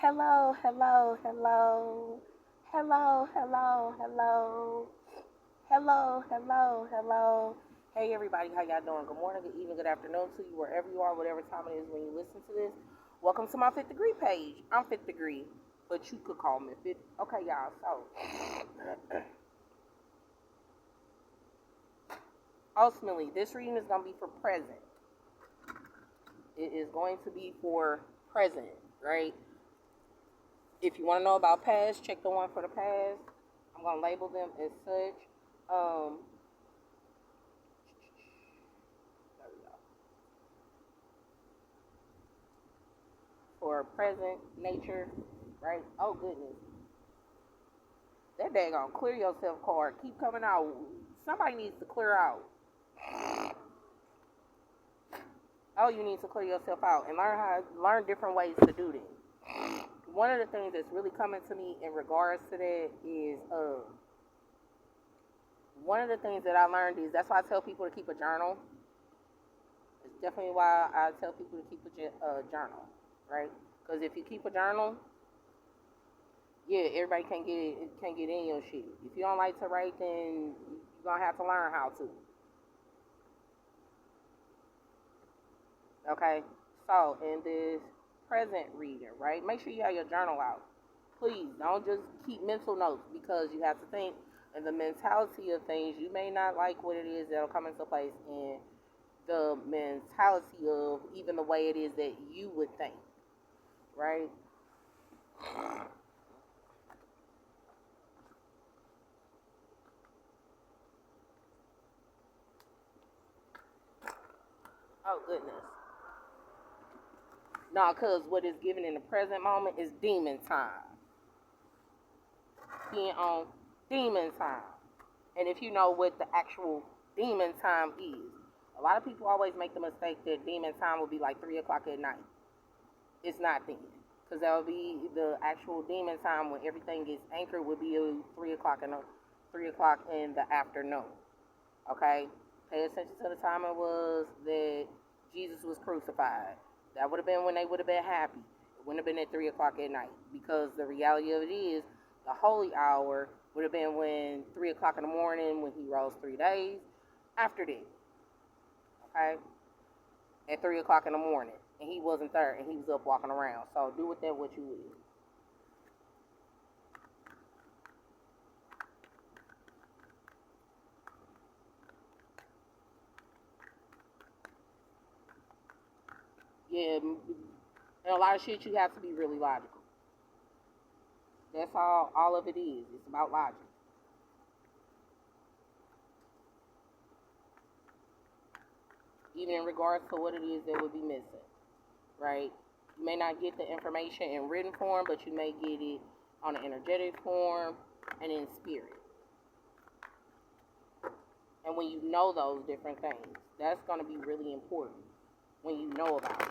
Hello, hello, hello. Hello, hello, hello. Hello, hello, hello. Hey everybody, how y'all doing? Good morning, good evening, good afternoon to you, wherever you are, whatever time it is when you listen to this. Welcome to my Fifth Degree page. I'm Fifth Degree, but you could call me Fifth. Okay, y'all, so ultimately, this reading is going to be for present. It is going to be for present, right? If you want to know about past, check the one for the past. I'm going to label them as such. Um, there we go. For present nature, right? Oh, goodness. That daggone clear yourself card keep coming out. Somebody needs to clear out. Oh, you need to clear yourself out and learn different ways to do this. One of the things that's really coming to me in regards to that is one of the things that I learned is that's why I tell people to keep a journal. It's definitely why I tell people to keep a journal, right? Because if you keep a journal, yeah, everybody can get in your shit. If you don't like to write, then you're gonna have to learn how to. Okay, so in this present reading, right? Make sure you have your journal out. Please don't just keep mental notes because you have to think. And the mentality of things, you may not like what it is that'll come into place in the mentality of even the way it is that you would think, right? Oh goodness. No, because what is given in the present moment is demon time. Being on demon time. And if you know what the actual demon time is, a lot of people always make the mistake that demon time will be like 3 o'clock at night. It's not then. Because that will be the actual demon time when everything gets anchored would be 3 o'clock in the afternoon. Okay? Pay attention to the time it was that Jesus was crucified. That would have been when they would have been happy. It wouldn't have been at 3 o'clock at night. Because the reality of it is, the holy hour would have been when 3 o'clock in the morning when he rose 3 days after that. Okay? At 3 o'clock in the morning. And he wasn't there and he was up walking around. So do with that what you will. Yeah, and a lot of shit you have to be really logical. That's all of it is. It's about logic. Even in regards to what it is that would be missing, right? You may not get the information in written form, but you may get it on an energetic form and in spirit. And when you know those different things, that's going to be really important when you know about it.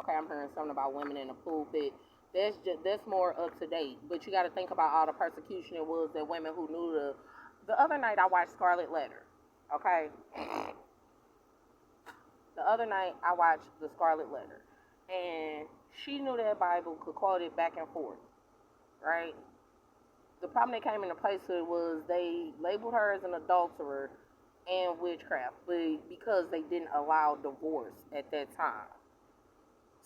Okay, I'm hearing something about women in the pulpit. That's more up to date. But you got to think about all the persecution it was that women who knew the other night I watched Scarlet Letter. Okay, the other night I watched the Scarlet Letter, and she knew that Bible, could quote it back and forth, right? The problem that came into place with it was they labeled her as an adulterer and witchcraft, but because they didn't allow divorce at that time.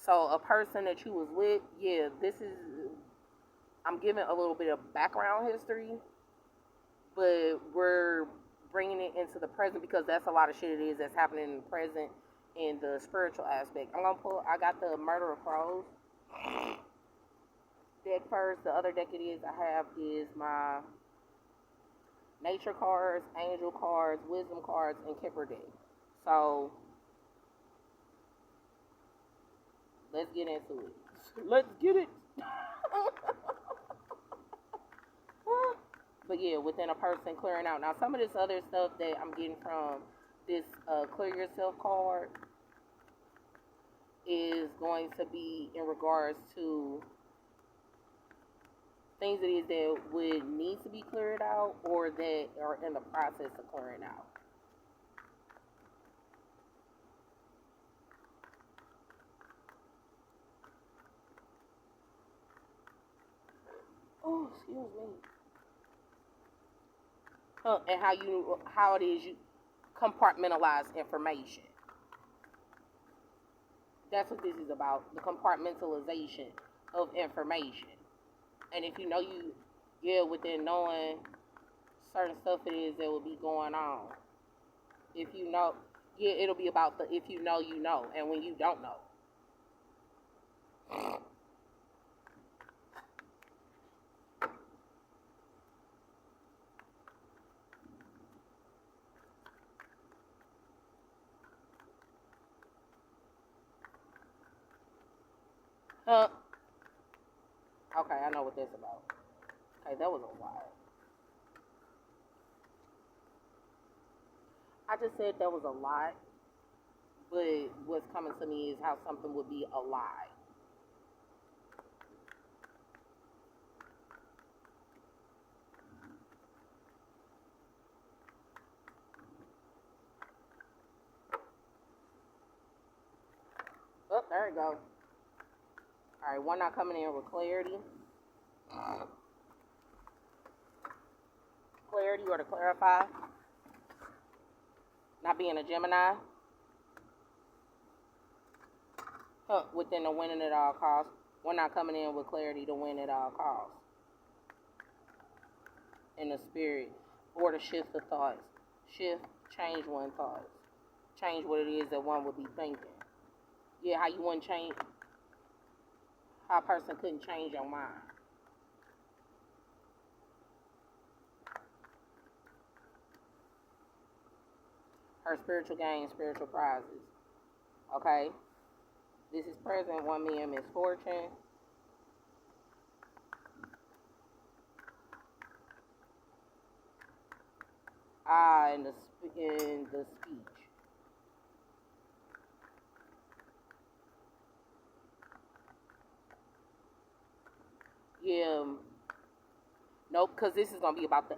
So a person that you was with, yeah, this is, I'm giving a little bit of background history, but we're bringing it into the present because that's a lot of shit it is that's happening in the present in the spiritual aspect. I got the Murder of Crows deck first. The other deck it is I have is my nature cards, angel cards, wisdom cards, and Kipper deck. So let's get into it. Let's get it. But yeah, within a person clearing out. Now, some of this other stuff that I'm getting from this Clear Yourself card is going to be in regards to things it is that would need to be cleared out or that are in the process of clearing out. Oh, excuse me. And how it is you compartmentalize information. That's what this is about, the compartmentalization of information. And if you know within knowing certain stuff it is that will be going on. If you know, it'll be about the if you know, and when you don't know. Okay, I know what that's about. Okay, that was a lot. I just said that was a lot, but what's coming to me is how something would be a lie. Oh, there we go. Alright, one not coming in with clarity. Clarity or to clarify. Not being a Gemini. Within the winning at all costs. One not coming in with clarity to win at all costs. In the spirit. Or to shift the thoughts. Change one thoughts. Change what it is that one would be thinking. Yeah, how you wouldn't change. How a person couldn't change your mind. Her spiritual gain, spiritual prizes. Okay? This is present, one being misfortune. In the speech. Yeah. Nope, because this is going to be about the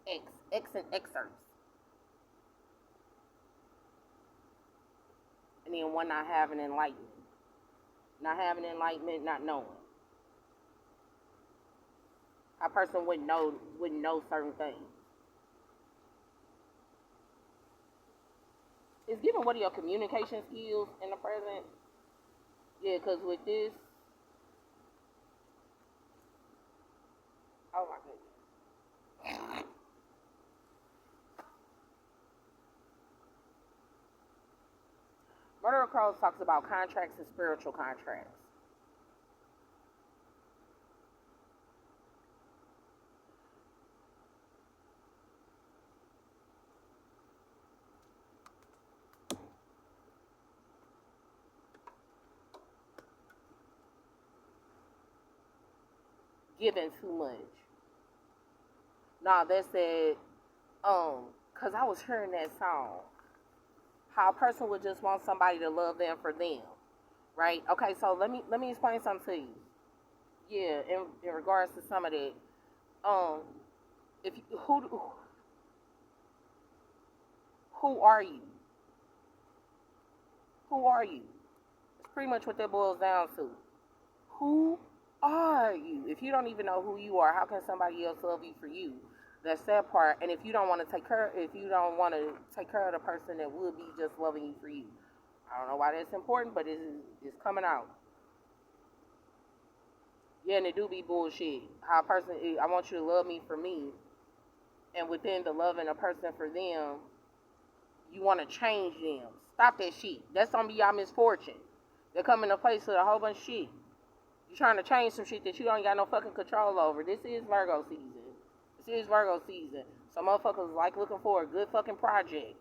X. X and excerpts. And then one not having enlightenment. Not having enlightenment, not knowing. A person wouldn't know certain things. It's given what are your communication skills in the present. Yeah, because with this, oh my goodness. Murder of Crows talks about contracts and spiritual contracts. Giving too much. Nah, that said, cause I was hearing that song. How a person would just want somebody to love them for them, right? Okay, so let me explain something to you. Yeah, in regards to some of that, if you, who are you? Who are you? It's pretty much what that boils down to. Who are you? If you don't even know who you are, how can somebody else love you for you? That's that part. And if you don't want to take care of the person that would be just loving you for you, I don't know why that's important, but it's coming out. Yeah, and it do be bullshit. How a person, I want you to love me for me, and within the loving a person for them, you want to change them. Stop that shit. That's gonna be y'all misfortune. They come in a place with a whole bunch of shit. You trying to change some shit that you don't got no fucking control over. This is Virgo season. So motherfuckers like looking for a good fucking project.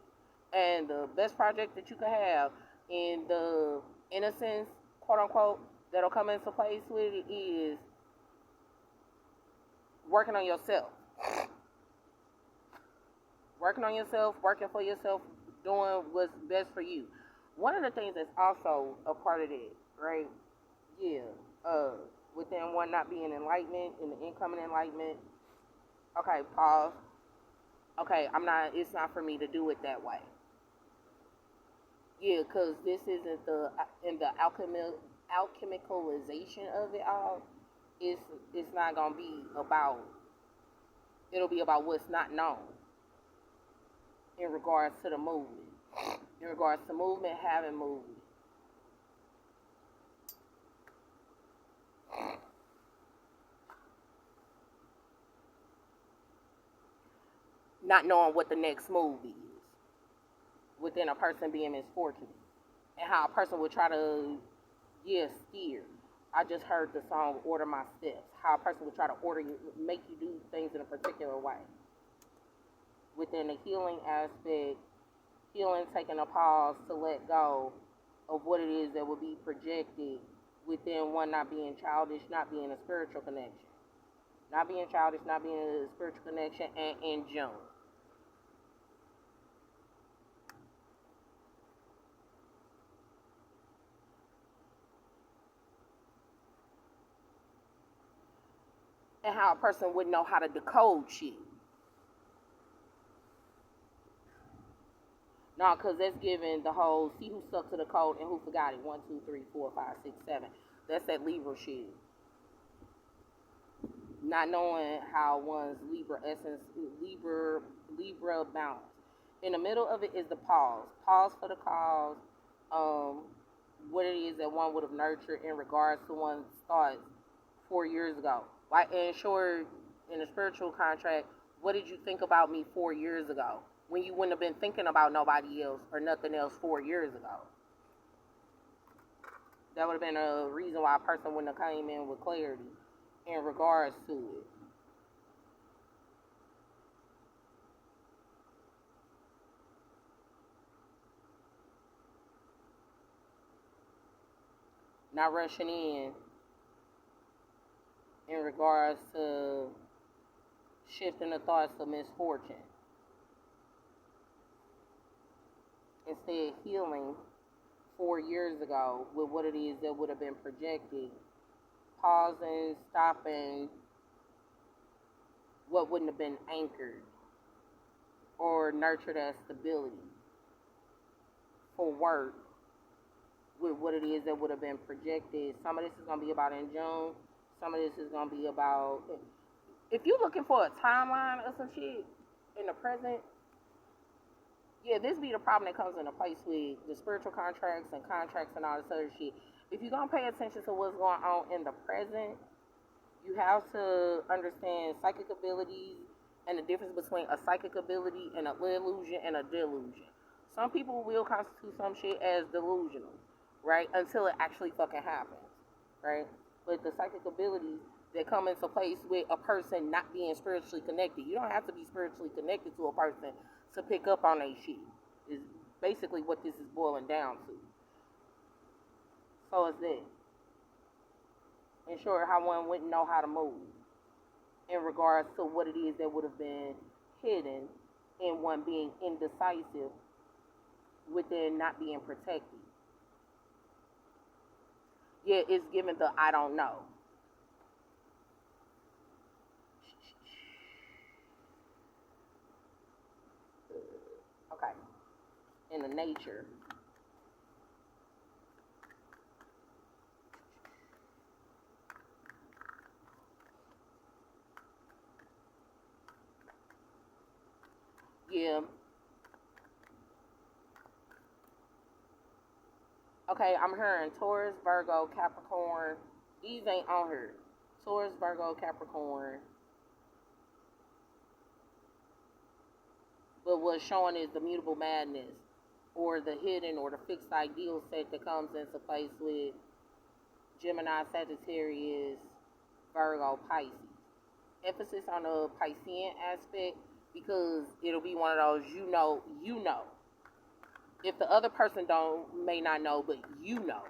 And the best project that you could have in the innocence, quote unquote, that'll come into place with it is working on yourself. Working on yourself, working for yourself, doing what's best for you. One of the things that's also a part of it, right? Yeah. within one not being enlightenment and the incoming enlightenment. Okay, pause. Okay, it's not for me to do it that way. Yeah, because this isn't in the alchemicalization of it all. It's not gonna be about. It'll be about what's not known in regards to the movement. In regards to movement, having movement. Not knowing what the next move is within a person being misfortunate. And how a person would try to, steer. I just heard the song Order My Steps. How a person would try to make you do things in a particular way. Within the healing aspect, healing taking a pause to let go of what it is that would be projected within one not being childish, not being a spiritual connection. Not being childish, not being a spiritual connection, and in June. And how a person would know how to decode shit. No, because that's giving the whole see who stuck to the code and who forgot it. 1, 2, 3, 4, 5, 6, 7. That's that Libra shit. Not knowing how one's Libra essence, Libra balance. In the middle of it is the pause. Pause for the cause. What it is that one would have nurtured in regards to one's thoughts 4 years ago. Like, and sure, in a spiritual contract, what did you think about me 4 years ago? When you wouldn't have been thinking about nobody else or nothing else 4 years ago. That would have been a reason why a person wouldn't have came in with clarity in regards to it. Not rushing in regards to shifting the thoughts of misfortune. Instead, healing 4 years ago with what it is that would have been projected. Pausing, stopping what wouldn't have been anchored or nurtured as stability for work with what it is that would have been projected. Some of this is going to be about in June. Some of this is going to be about... If you're looking for a timeline or some shit in the present, this be the problem that comes into place with the spiritual contracts and all this other shit. If you're going to pay attention to what's going on in the present, you have to understand psychic abilities and the difference between a psychic ability and an illusion and a delusion. Some people will constitute some shit as delusional, right? Until it actually fucking happens, right? But the psychic abilities that come into place with a person not being spiritually connected. You don't have to be spiritually connected to a person to pick up on that shit. Is basically what this is boiling down to. So it's that. Ensure how one wouldn't know how to move in regards to what it is that would have been hidden in one being indecisive within not being protected. It's given the I don't know. Okay. In the nature. Okay, I'm hearing Taurus, Virgo, Capricorn. These ain't on here. Taurus, Virgo, Capricorn. But what's showing is the mutable madness or the hidden or the fixed ideal set that comes into place with Gemini, Sagittarius, Virgo, Pisces. Emphasis on the Piscean aspect because it'll be one of those you know. If the other person may not know, but you know.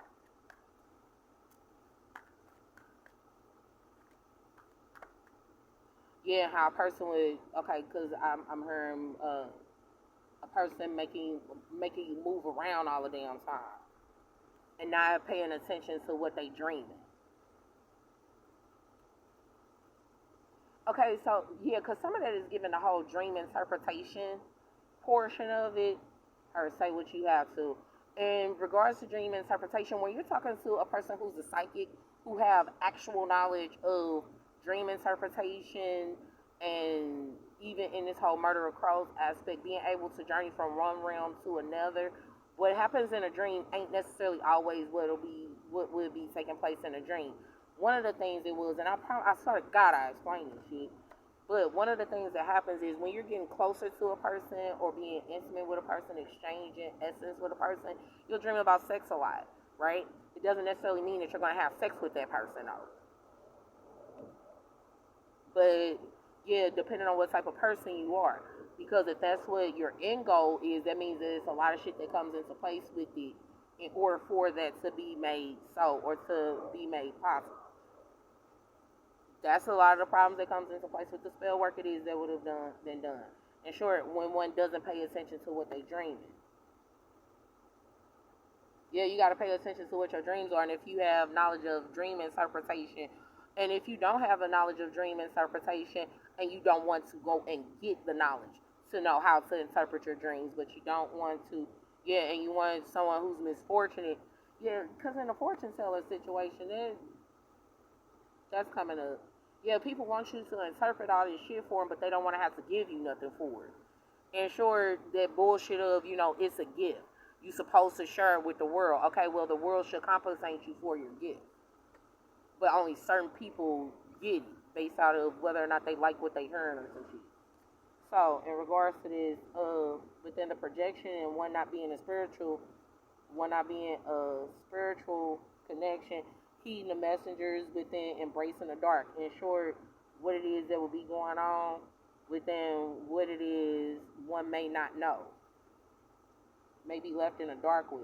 How a person would, because I'm hearing a person making you move around all the damn time and not paying attention to what they dreaming. Okay, so yeah, because some of that is given the whole dream interpretation portion of it, or say what you have to. In regards to dream interpretation, when you're talking to a person who's a psychic, who have actual knowledge of dream interpretation, and even in this whole murder of crows aspect, being able to journey from one realm to another, what happens in a dream ain't necessarily always what will be taking place in a dream. One of the things it was, and I sort of gotta explain this shit. But one of the things that happens is when you're getting closer to a person or being intimate with a person, exchanging essence with a person, you'll dream about sex a lot, right? It doesn't necessarily mean that you're going to have sex with that person, though. But yeah, depending on what type of person you are. Because if that's what your end goal is, that means there's a lot of shit that comes into place with it in order for that to be made so or to be made possible. That's a lot of the problems that comes into place with the spell work it is that would have been done. In short, when one doesn't pay attention to what they dreaming. Yeah, you got to pay attention to what your dreams are, and if you have knowledge of dream interpretation, and if you don't have a knowledge of dream interpretation, and you don't want to go and get the knowledge to know how to interpret your dreams, but you don't want to, yeah, and you want someone who's misfortunate, yeah, because in a fortune teller situation, that's coming up. Yeah, people want you to interpret all this shit for them, but they don't want to have to give you nothing for it. Ensure that bullshit of, it's a gift. You're supposed to share it with the world. Okay, well, the world should compensate you for your gift. But only certain people get it based out of whether or not they like what they heard or some shit. So, in regards to this, within the projection and one not being a spiritual connection, heeding the messengers within embracing the dark. In short, what it is that will be going on within what it is one may not know. May be left in the dark with.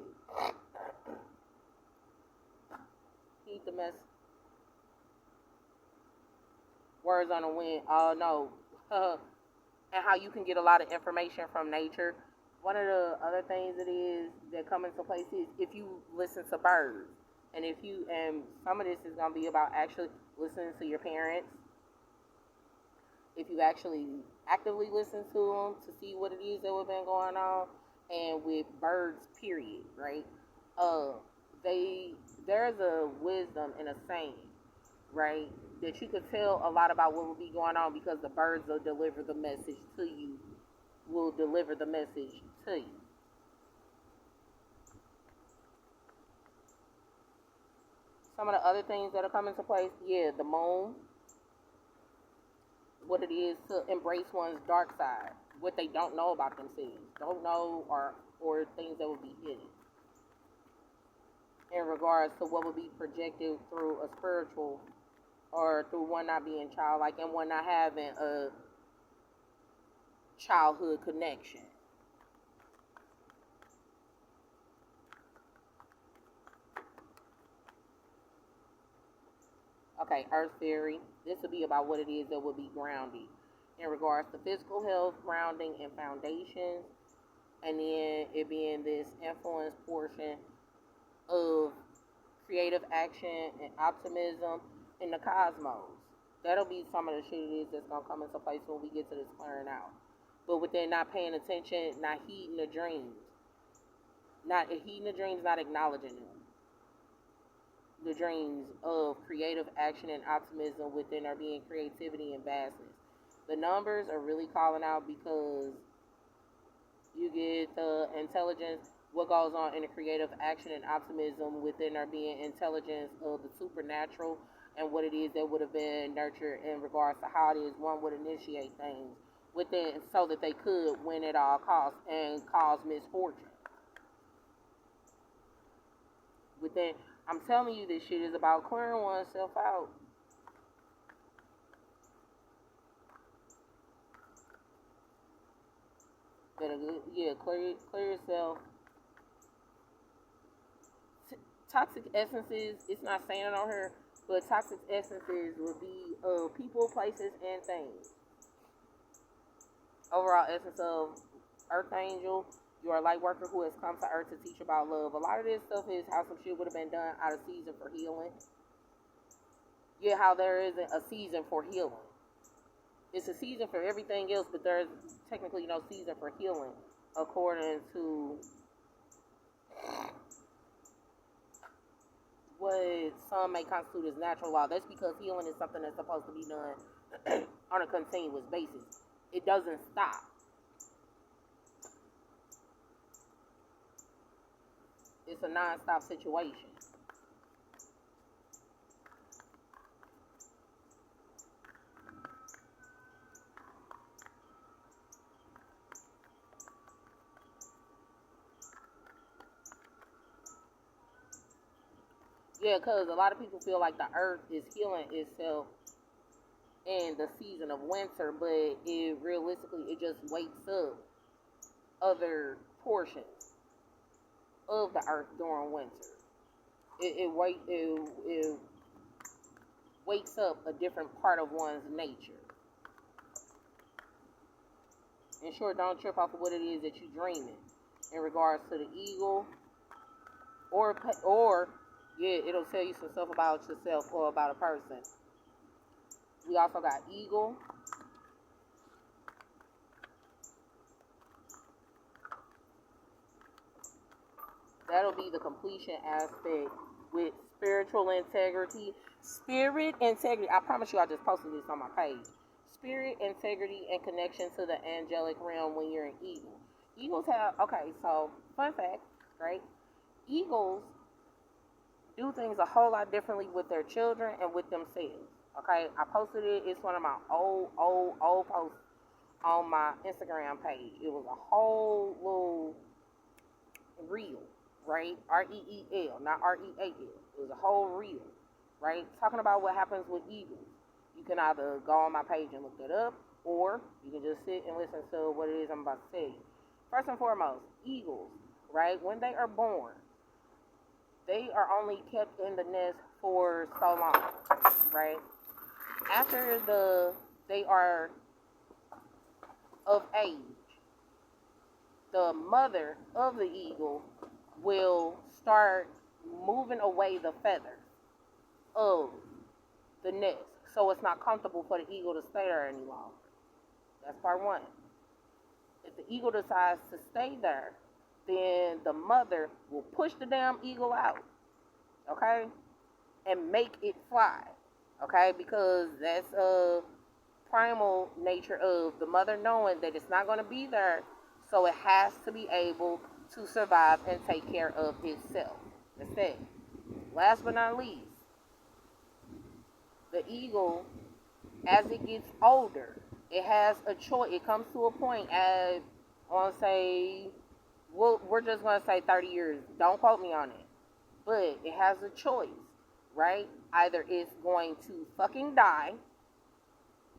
Heed the mess. Words on the wind. Oh no. And how you can get a lot of information from nature. One of the other things it is that come into place is if you listen to birds. And some of this is going to be about actually listening to your parents. If you actually actively listen to them to see what it is that has been going on, and with birds, period, right? There's a wisdom and a saying, right, that you could tell a lot about what will be going on because the birds will deliver the message to you. Will deliver the message to you. Some of the other things that are coming into place, yeah, the moon, what it is to embrace one's dark side, what they don't know about themselves, don't know, or things that will be hidden in regards to what will be projected through a spiritual or through one not being childlike and one not having a childhood connection. Okay, Earth Theory. This will be about what it is that will be grounding in regards to physical health, grounding, and foundations. And then it being this influence portion of creative action and optimism in the cosmos. That'll be some of the shit it is that's going to come into place when we get to this clearing out. But within not paying attention, not heeding the dreams. Not heeding the dreams, not acknowledging them. The dreams of creative action and optimism within our being creativity and vastness. The numbers are really calling out because you get the intelligence, what goes on in the creative action and optimism within our being intelligence of the supernatural and what it is that would have been nurtured in regards to how it is one would initiate things within so that they could win at all costs and cause misfortune. Within, I'm telling you, this shit is about clearing oneself out. Yeah, clear yourself. Toxic essences, it's not saying it on here, but toxic essences would be people, places, and things. Overall essence of Earth Angel, you are a light worker who has come to Earth to teach about love. A lot of this stuff is how some shit would have been done out of season for healing. Yeah, how there isn't a season for healing. It's a season for everything else, but there's technically no season for healing, according to what some may constitute as natural law. That's because healing is something that's supposed to be done on a continuous basis. It doesn't stop. It's a non-stop situation. Yeah, because a lot of people feel like the earth is healing itself in the season of winter, but it realistically, it just wakes up other portions of the earth during winter. It wakes up a different part of one's nature. And sure, don't trip off of what it is that you're dreaming in regards to the eagle, or yeah, it'll tell you some stuff about yourself or about a person. We also got eagle. That'll be the completion aspect with spiritual integrity. Spirit integrity. I promise you, I just posted this on my page. Spirit integrity and connection to the angelic realm when you're an eagle. Eagles have, okay, so fun fact, right? Eagles do things a whole lot differently with their children and with themselves. Okay, I posted it. It's one of my old posts on my Instagram page. It was a whole little reel, right? REEL, not REAL. It was a whole reel, right? Talking about what happens with eagles. You can either go on my page and look it up, or you can just sit and listen to what it is I'm about to tell you. First and foremost, eagles, right? When they are born, they are only kept in the nest for so long, right? After they are of age, the mother of the eagle will start moving away the feathers of the nest, so it's not comfortable for the eagle to stay there any longer. That's part one. If the eagle decides to stay there, then the mother will push the damn eagle out, okay, and make it fly, okay, because that's a primal nature of the mother knowing that it's not going to be there, so it has to be able to survive and take care of itself. That's it. Last but not least, the eagle, as it gets older, it has a choice. It comes to a point as, I want to say, we're just going to say 30 years. Don't quote me on it. But it has a choice, right? Either it's going to fucking die,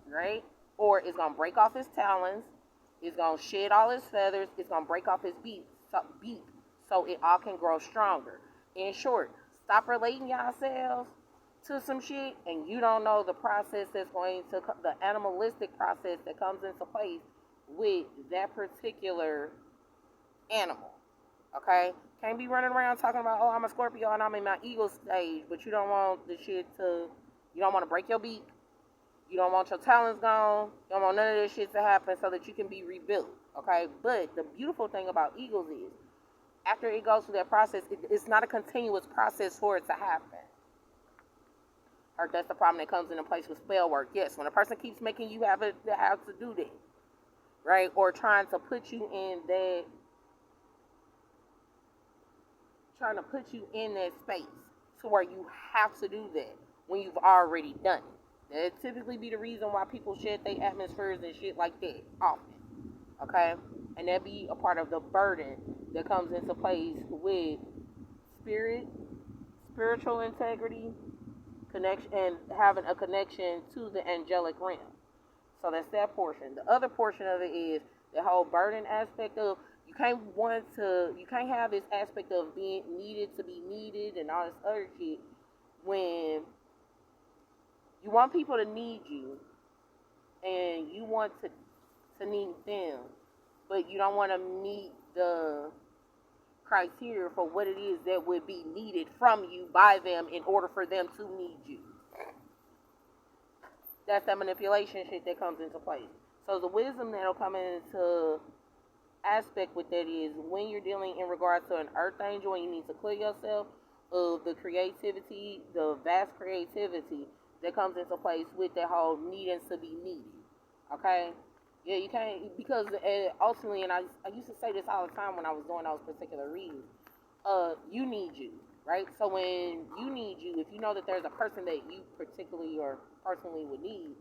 right? Or it's going to break off his talons. It's going to shed all his feathers. It's going to break off his beak so it all can grow stronger. In short, stop relating yourselves to some shit and you don't know the process that's going to, the animalistic process that comes into place with that particular animal. Okay? Can't be running around talking about, oh, I'm a Scorpio and I'm in my eagle stage, but you don't want the shit to, you don't want to break your beak. You don't want your talons gone. You don't want none of this shit to happen so that you can be rebuilt. Okay? But the beautiful thing about eagles is, after it goes through that process, it's not a continuous process for it to happen. Or that's the problem that comes into place with spell work. Yes, when a person keeps making you have to do that, right? Or trying to put you in that space to where you have to do that when you've already done it. That typically be the reason why people shed their atmospheres and shit like that often. Okay? And that be a part of the burden that comes into place with spiritual integrity, connection, and having a connection to the angelic realm. So that's that portion. The other portion of it is the whole burden aspect of you can't have this aspect of being needed to be needed and all this other shit when you want people to need you and you want to need them, but you don't want to meet the criteria for what it is that would be needed from you by them in order for them to need you. That's that manipulation shit that comes into place. So the wisdom that'll come into aspect with that is when you're dealing in regards to an earth angel and you need to clear yourself of the creativity, the vast creativity that comes into place with that whole needing to be needed. Okay? Yeah, you can't, because ultimately, and I used to say this all the time when I was doing those particular readings, you need you, right? So when you need you, if you know that there's a person that you particularly or personally would need,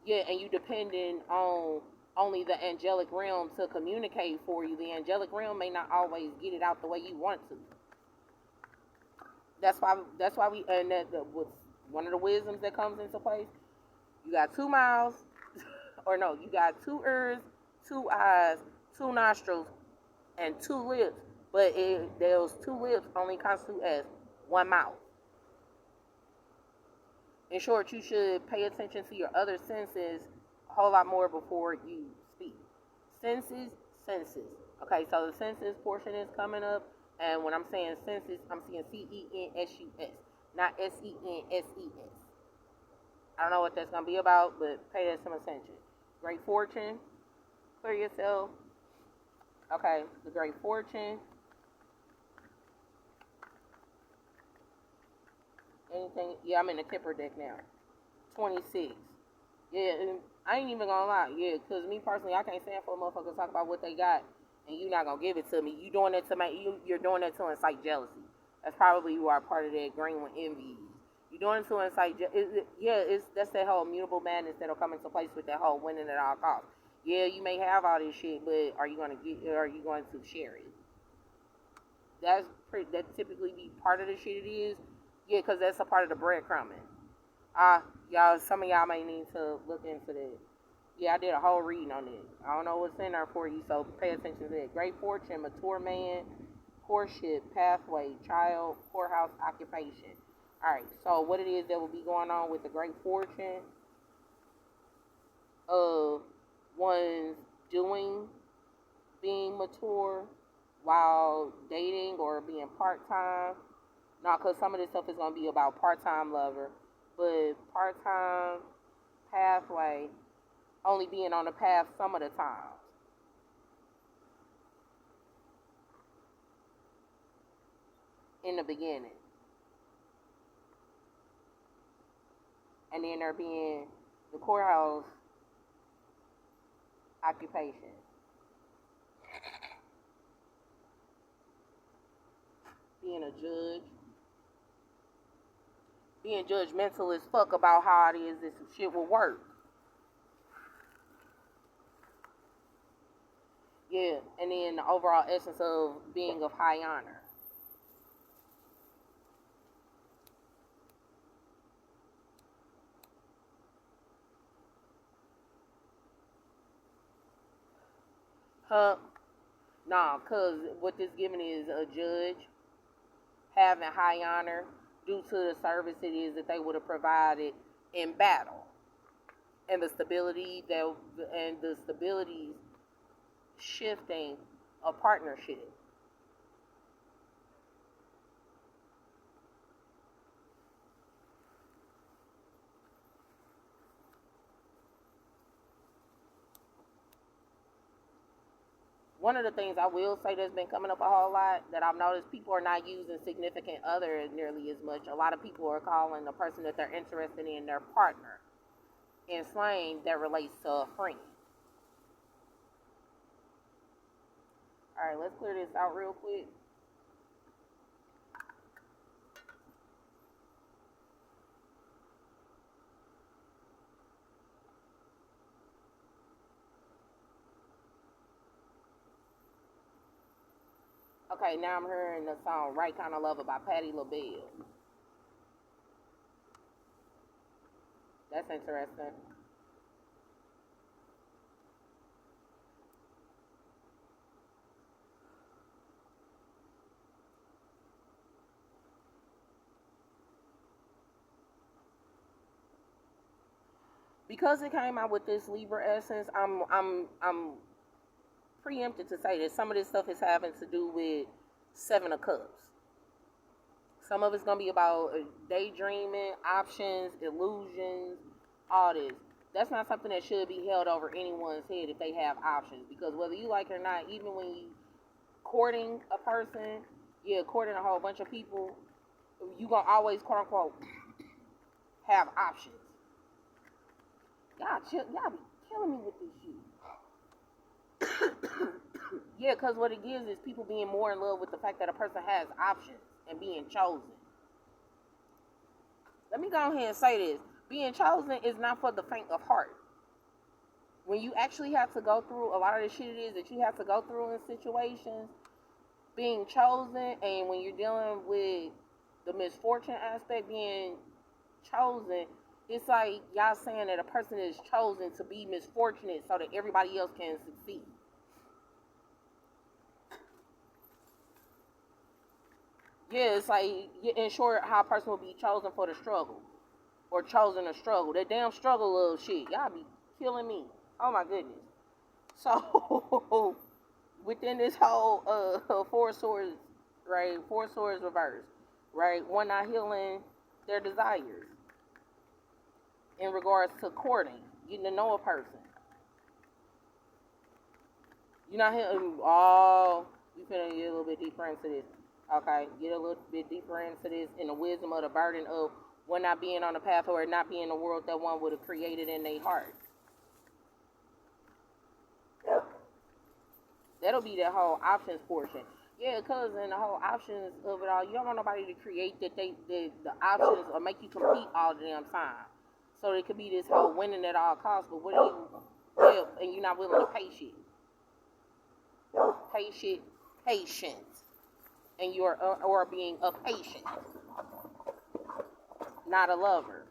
yeah, and you depending on only the angelic realm to communicate for you, the angelic realm may not always get it out the way you want to. That's why we, and that was one of the wisdoms that comes into place. You got 2 mouths, or no, you got 2 ears, 2 eyes, 2 nostrils, and 2 lips, but those 2 lips only constitute as 1 mouth. In short, you should pay attention to your other senses a whole lot more before you speak. Senses. Okay, so the senses portion is coming up, and when I'm saying senses, I'm seeing CENSUS, not SENSES. I don't know what that's going to be about, but pay that some attention. Great fortune, clear yourself. Okay, the great fortune. Anything? Yeah, I'm in the Kipper deck now. 26. Yeah, I ain't even gonna lie. Yeah, because me personally, I can't stand for a motherfucker to talk about what they got and you not gonna give it to me. You doing that to make you're doing that to incite jealousy. That's probably you are part of that green with envy. You're doing it to incite. That's that whole mutable madness that'll come into place with that whole winning at all costs. Yeah, you may have all this shit, but are you going to share it? That typically be part of the shit it is. Yeah, because that's a part of the breadcrumbing. Y'all, some of y'all may need to look into that. Yeah, I did a whole reading on it. I don't know what's in there for you, so pay attention to that. Great fortune, mature man, courtship, pathway, child, poorhouse, occupation. Alright, so what it is that will be going on with the great fortune of one's being mature while dating or being part-time. Not because some of this stuff is going to be about part-time lover, but part-time pathway, only being on the path some of the times. In the beginning. And then there being the courthouse occupation. Being a judge. Being judgmental as fuck about how it is this shit will work. Yeah, and then the overall essence of being of high honor. Nah, because what this giving is a judge having high honor due to the service it is that they would have provided in battle. And the stability shifting a partnership. One of the things I will say that's been coming up a whole lot that I've noticed, people are not using significant other nearly as much. A lot of people are calling the person that they're interested in their partner in slang that relates to a friend. Alright, let's clear this out real quick. Okay, now I'm hearing the song Right Kind of Lover by Patti LaBelle. That's interesting. Because it came out with this Libra essence, I'm preempted to say that some of this stuff is having to do with 7 of Cups. Some of it's going to be about daydreaming, options, illusions, all this. That's not something that should be held over anyone's head if they have options. Because whether you like it or not, even when you courting a person, courting a whole bunch of people, you gonna always quote unquote have options. Y'all be killing me with this shit. Yeah, because what it gives is people being more in love with the fact that a person has options and being chosen. Let me go ahead and say this. Being chosen is not for the faint of heart. When you actually have to go through a lot of the shit it is that you have to go through in situations, being chosen, and when you're dealing with the misfortune aspect, being chosen, it's like y'all saying that a person is chosen to be misfortunate so that everybody else can succeed. Yeah, it's like, in short, how a person will be chosen for the struggle. Or chosen to struggle. That damn struggle of shit. Y'all be killing me. Oh my goodness. So, within this whole four swords, right? Four swords reverse, right? One not healing their desires. In regards to courting, getting to know a person. You're not healing, you finna get a little bit deeper into this. Okay, get a little bit deeper into this in the wisdom of the burden of one not being on the path or not being the world that one would have created in their heart. That'll be the whole options portion. Yeah, because in the whole options of it all, you don't want nobody to create that the options or make you compete all the damn time. So it could be this whole winning at all costs, but what do you, and you're not willing to pay shit. Pay shit, patience. And you're or being a patient, not a lover.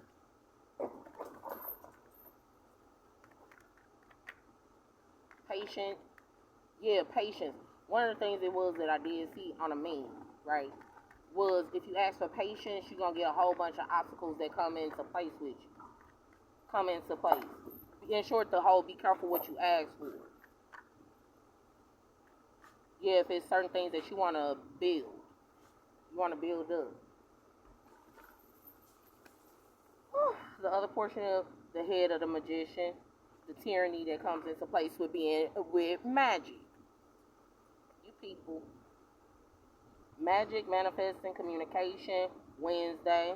Patient, patience. One of the things it was that I did see on a meme, right, was if you ask for patience, you're gonna get a whole bunch of obstacles that come into place with you. Come into place. In short, the whole be careful what you ask for. Yeah, if it's certain things that you want to build. You want to build up. The other portion of the head of the magician, the tyranny that comes into place with being with magic. You people. Magic, manifesting, communication, Wednesday.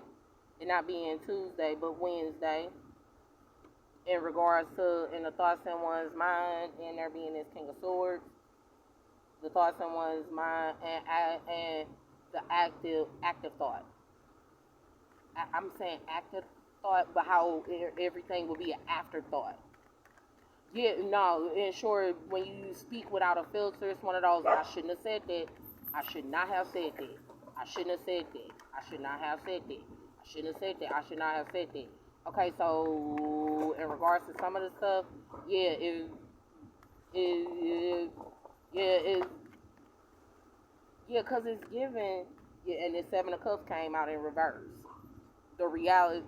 It not being Tuesday, but Wednesday. In regards to, in the thoughts in one's mind, and there being this King of Swords. The thoughts in one's mind and the active thought. I'm saying active thought, but how everything will be an afterthought. Yeah, no, in short, when you speak without a filter, it's one of those, I shouldn't have said that. I should not have said that. I shouldn't have said that. I should not have said that. I shouldn't have said that. I should not have said that. Okay, so in regards to some of the stuff, because it's given, and the Seven of Cups came out in reverse. The reality,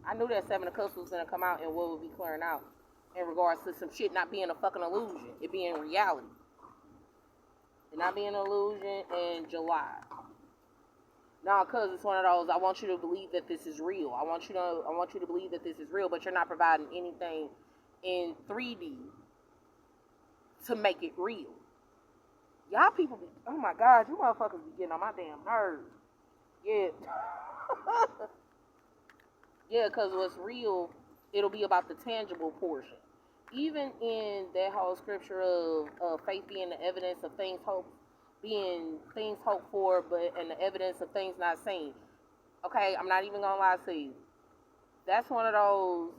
I knew that Seven of Cups was going to come out and what would be clearing out in regards to some shit not being a fucking illusion. It being reality. It not being an illusion in July. No, because it's one of those, I want you to believe that this is real. I want you to believe that this is real, but you're not providing anything in 3D to make it real. Y'all people be, oh my God, you motherfuckers be getting on my damn nerves. Yeah. Yeah, because what's real, it'll be about the tangible portion. Even in that whole scripture of faith being the evidence of things hoped, being things hoped for, but and the evidence of things not seen. Okay, I'm not even gonna lie to you. That's one of those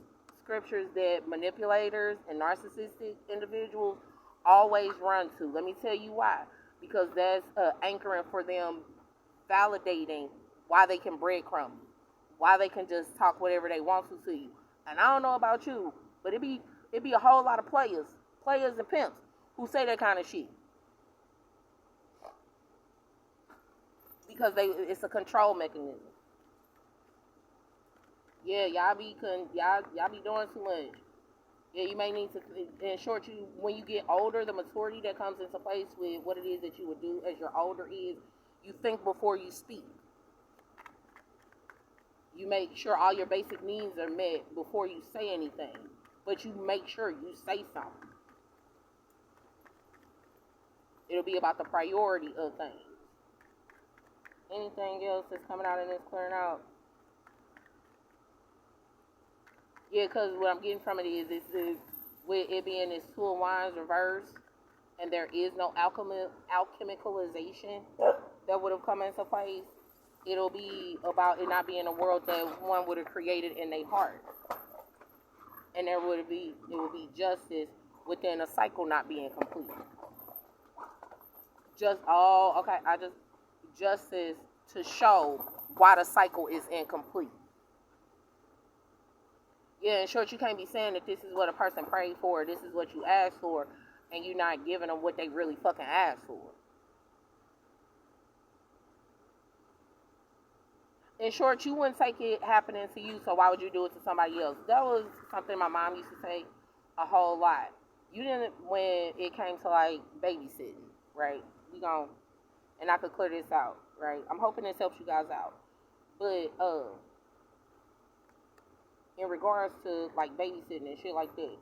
scriptures that manipulators and narcissistic individuals always run to. Let me tell you why. Because that's anchoring for them, validating why they can breadcrumb you, why they can just talk whatever they want to you. And I don't know about you, but it be a whole lot of players and pimps who say that kind of shit. Because it's a control mechanism. Yeah, y'all be doing too much. Yeah, you may need to, in short, when you get older, the maturity that comes into place with what it is that you would do as you're older is, you think before you speak. You make sure all your basic needs are met before you say anything. But you make sure you say something. It'll be about the priority of things. Anything else that's coming out in this clearing out? Yeah, because what I'm getting from it is with it being this Two of Wands reverse, and there is no alchemicalization that would have come into place. It'll be about it not being a world that one would have created in their heart. And it would be justice within a cycle not being complete. Justice to show why the cycle is incomplete. Yeah, in short, you can't be saying that this is what a person prayed for, this is what you asked for, and you're not giving them what they really fucking asked for. In short, you wouldn't take it happening to you, so why would you do it to somebody else? That was something my mom used to say a whole lot. You didn't, when it came to like babysitting, right? And I could clear this out, right? I'm hoping this helps you guys out. But in regards to like babysitting and shit like that,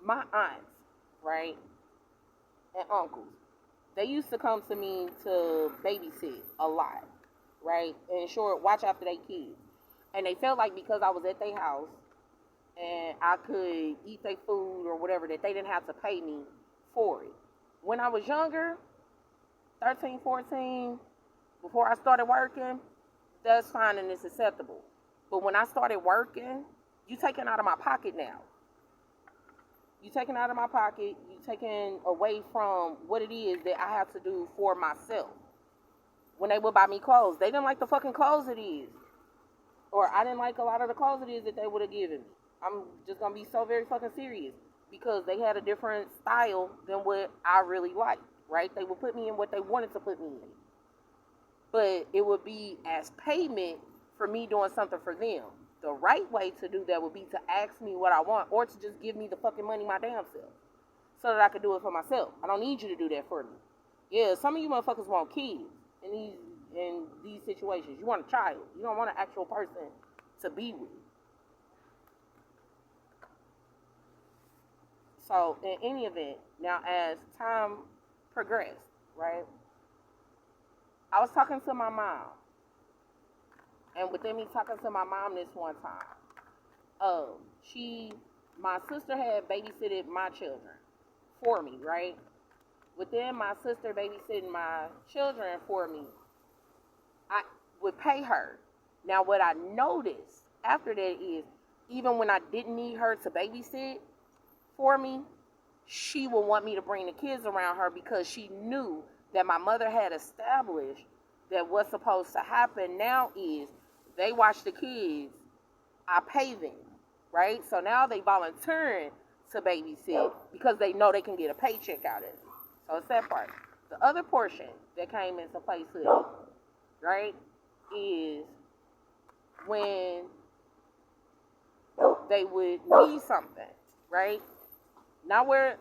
my aunts, right, and uncles, they used to come to me to babysit a lot, right? And in short, watch after their kids. And they felt like because I was at their house and I could eat their food or whatever, that they didn't have to pay me for it. When I was younger, 13, 14, before I started working, that's fine and it's acceptable. But when I started working, you taking out of my pocket now. You taking out of my pocket, you taking away from what it is that I have to do for myself. When they would buy me clothes, they didn't like the fucking clothes it is. Or I didn't like a lot of the clothes it is that they would have given me. I'm just going to be so very fucking serious. Because they had a different style than what I really liked, right? They would put me in what they wanted to put me in. But it would be as payment for me doing something for them. The right way to do that would be to ask me what I want or to just give me the fucking money my damn self so that I could do it for myself. I don't need you to do that for me. Yeah, some of you motherfuckers want kids in these situations. You want a child. You don't want an actual person to be with. So, in any event, now as time progressed, right, I was talking to my mom. And within me talking to my mom this one time, my sister had babysitted my children for me, right? Within my sister babysitting my children for me, I would pay her. Now, what I noticed after that is, even when I didn't need her to babysit for me, she would want me to bring the kids around her because she knew that my mother had established that what's supposed to happen now is they watch the kids, I pay them, right? So now they volunteering to babysit because they know they can get a paycheck out of it. So it's that part. The other portion that came into place here, right, is when they would need something, right? Not when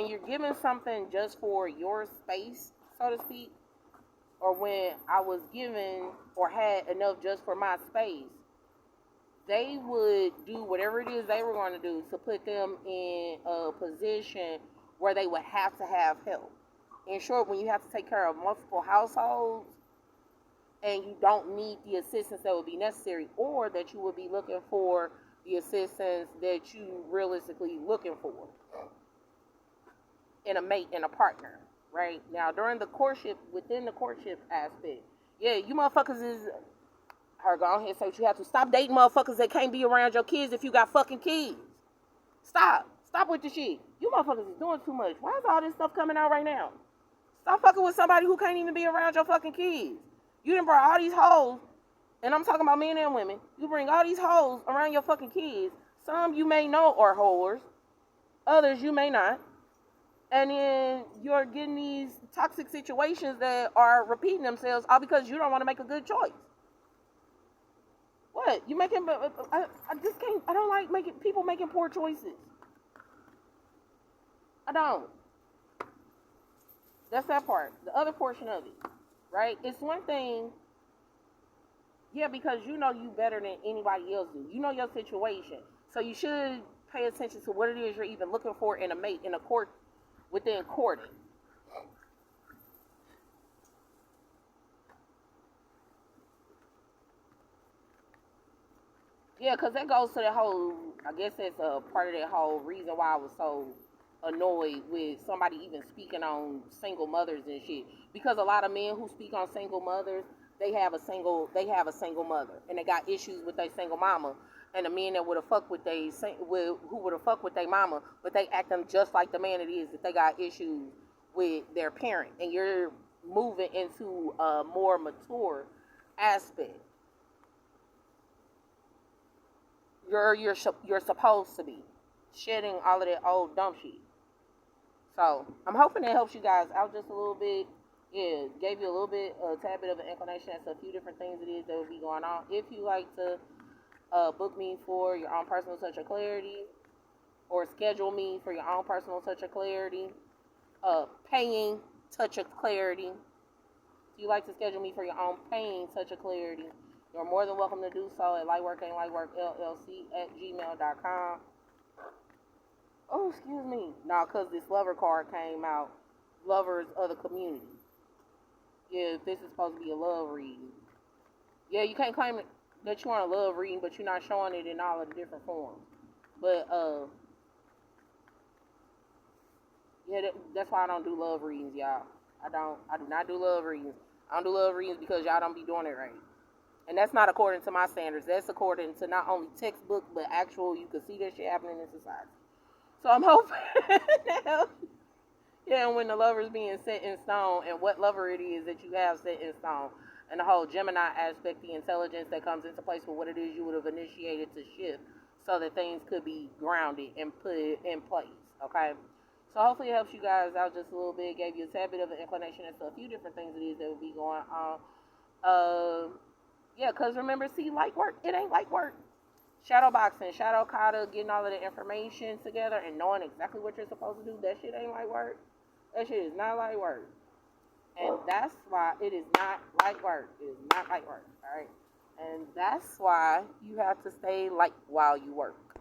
you're giving something just for your space, so to speak, or when I was given or had enough just for my space, they would do whatever it is they were going to do to put them in a position where they would have to have help. In short, when you have to take care of multiple households and you don't need the assistance that would be necessary, or that you would be looking for the assistance that you realistically looking for in a mate and a partner. Right? Now, during the courtship, within the courtship aspect, yeah, you motherfuckers is, her go ahead and say what you have to. Stop dating motherfuckers that can't be around your kids if you got fucking kids. Stop with the shit. You motherfuckers is doing too much. Why is all this stuff coming out right now? Stop fucking with somebody who can't even be around your fucking kids. You done brought all these hoes, and I'm talking about men and women. You bring all these hoes around your fucking kids. Some you may know are whores. Others you may not. And then you're getting these toxic situations that are repeating themselves all because you don't want to make a good choice. What? You making, I just can't, I don't like people making poor choices. I don't. That's that part. The other portion of it. right? It's one thing, yeah, because you know you better than anybody else do. You know your situation, so you should pay attention to what it is you're even looking for in a mate, in a court, within courting. Yeah, because that goes to that whole, I guess that's a part of that whole reason why I was so annoyed with somebody even speaking on single mothers and shit. Because a lot of men who speak on single mothers, they have a single mother and they got issues with their single mama. And the men that would have fucked with who would have fucked with their mama, but they act them just like the man it is that they got issues with their parent. And you're moving into a more mature aspect. You're supposed to be shedding all of that old dumb shit. So I'm hoping that helps you guys out just a little bit. Yeah, gave you a tad bit of an inclination as to a few different things it is that will be going on. If you like to book me for your own personal touch of clarity, or schedule me for your own personal touch of clarity, paying touch of clarity. If you like to schedule me for your own paying touch of clarity, you're more than welcome to do so at lightworkaintlightworkllc@gmail.com. Oh, excuse me. No, because this lover card came out. Lovers of the community. Yeah, this is supposed to be a love reading. Yeah, you can't claim that you want a love reading, but you're not showing it in all of the different forms. But, yeah, that's why I don't do love readings, y'all. I do not do love readings. I don't do love readings because y'all don't be doing it right. And that's not according to my standards. That's according to not only textbook, but actual, you can see that shit happening in society. So I'm hoping that, yeah, and when the lover's being set in stone, and what lover it is that you have set in stone, and the whole Gemini aspect, the intelligence that comes into place for what it is you would have initiated to shift, so that things could be grounded and put in place, okay? So hopefully it helps you guys out just a little bit, gave you a tad bit of an inclination as to a few different things it is that will be going on. Yeah, because remember, see, light work, it ain't light work. Shadow boxing, shadow kata, getting all of the information together and knowing exactly what you're supposed to do, that shit ain't light work. That shit is not light work. And that's why it is not light work. It is not light work, alright? And that's why you have to stay light while you work.